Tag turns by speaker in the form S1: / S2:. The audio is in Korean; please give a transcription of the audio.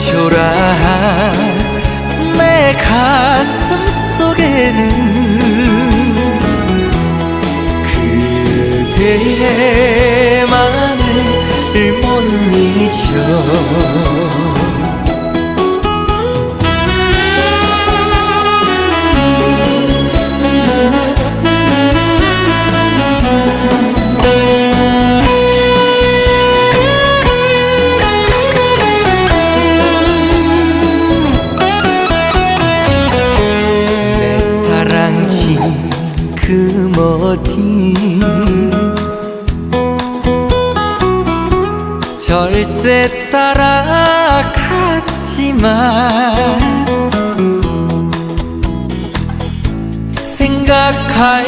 S1: 초라한 내 가슴 속에는 그대만을 못 잊어. 그 어디 절세 따라갔지만 생각할